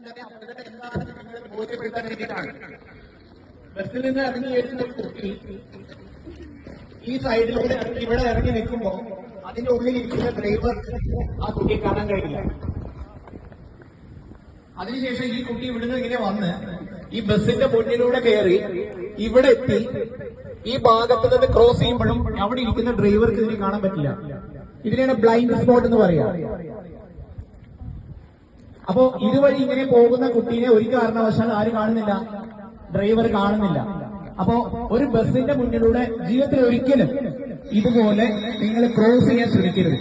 തന്നെ അപകടം എന്താണെന്ന് നിങ്ങൾ ബോധ്യപ്പെടുത്താൻ വേണ്ടിയിട്ടാണ്. ബസ്സിൽ നിന്ന് ഇറങ്ങി വരുന്ന കുട്ടി ഈ സൈഡിലൂടെ ഇവിടെ ഇറങ്ങി നിൽക്കുമ്പോ അതിന്റെ ഉള്ളിൽ ഇരിക്കുന്ന ഡ്രൈവർ ആ കുട്ടിയെ കാണാൻ കഴിയില്ല. അതിനുശേഷം ഈ കുട്ടി ഇവിടുന്ന് ഇങ്ങനെ വന്ന് ഈ ബസ്സിന്റെ മുന്നിലൂടെ കയറി ഇവിടെ എത്തി ഈ ഭാഗത്ത് നിന്ന് ക്രോസ് ചെയ്യുമ്പോഴും അവിടെ ഇരിക്കുന്ന ഡ്രൈവർക്ക് ഇതിനെ കാണാൻ പറ്റില്ല. ഇതിനെയാണ് ബ്ലൈൻഡ് സ്പോട്ട് എന്ന് പറയാ. അപ്പോ ഇതുവഴി ഇങ്ങനെ പോകുന്ന കുട്ടീനെ ഒരു കാരണവശാൽ ആര് കാണുന്നില്ല? ഡ്രൈവർ കാണുന്നില്ല. അപ്പോ ഒരു ബസ്സിന്റെ മുന്നിലൂടെ ജീവിതത്തിൽ ഒരിക്കലും ഇതുപോലെ നിങ്ങൾ ക്രോസ് ചെയ്യാൻ ശ്രമിക്കരുത്.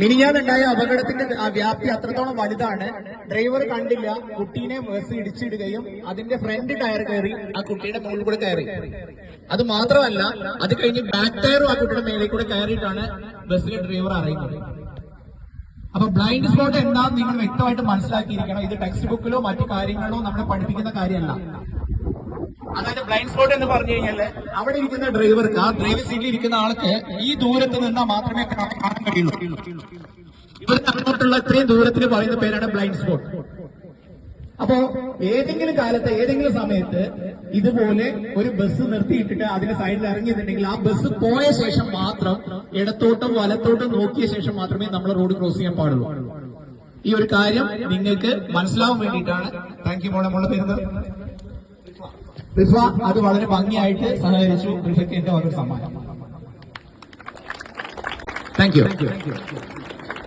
മിനിഞ്ഞാന്നുണ്ടായ അപകടത്തിന്റെ വ്യാപ്തി അത്രത്തോളം വലുതാണ്. ഡ്രൈവർ കണ്ടില്ല, കുട്ടീനെ ബസ് ഇടിച്ചിടുകയും അതിന്റെ ഫ്രണ്ട് ടയർ കയറി ആ കുട്ടിയുടെ മുകളിൽ കൂടെ കയറി. അത് മാത്രമല്ല, അത് കഴിഞ്ഞ് ബാക്ക് ടയറും ആ കുട്ടിയുടെ മേലെ കൂടെ കയറിയിട്ടാണ് ബസ്സിലെ ഡ്രൈവർ അറിയുന്നത്. അപ്പൊ ബ്ലൈൻഡ് സ്പോട്ട് എന്താണെന്ന് നിങ്ങൾ വ്യക്തമായിട്ട് മനസ്സിലാക്കിയിരിക്കണം. ഇത് ടെക്സ്റ്റ് ബുക്കിലോ മറ്റു കാര്യങ്ങളോ നമ്മളെ പഠിപ്പിക്കുന്ന കാര്യമല്ല. അതായത് ബ്ലൈൻഡ് സ്പോട്ട് എന്ന് പറഞ്ഞു കഴിഞ്ഞാൽ അവിടെ ഇരിക്കുന്ന ഡ്രൈവർക്ക്, ആ ഡ്രൈവർ സീറ്റിൽ ഇരിക്കുന്ന ആൾക്ക് ഈ ദൂരത്ത് നിന്നാൽ മാത്രമേ കാണാൻ കഴിയുള്ളൂ. ഇവിടുന്ന് അങ്ങോട്ടുള്ള ഇത്രയും ദൂരത്തിൽ പറയുന്ന പേരാണ് ബ്ലൈൻഡ് സ്പോട്ട്. അപ്പോ ഏതെങ്കിലും കാലത്ത് ഏതെങ്കിലും സമയത്ത് ഇതുപോലെ ഒരു ബസ് നിർത്തിയിട്ടിട്ട് അതിന്റെ സൈഡിൽ ഇറങ്ങിയിട്ടുണ്ടെങ്കിൽ ആ ബസ് പോയ ശേഷം മാത്രം ഇടത്തോട്ടും വലത്തോട്ടും നോക്കിയ ശേഷം മാത്രമേ നമ്മൾ റോഡ് ക്രോസ് ചെയ്യാൻ പാടുള്ളൂ. ഈ ഒരു കാര്യം നിങ്ങൾക്ക് മനസ്സിലാവാൻ വേണ്ടിയിട്ടാണ്. താങ്ക് യു മോളെ. മോളെ പേര് റിഫ. അത് വളരെ ഭംഗിയായിട്ട് സഹകരിച്ചു. റിഫയ്ക്ക് എന്റെ വക സമ്മാനം. Thank you.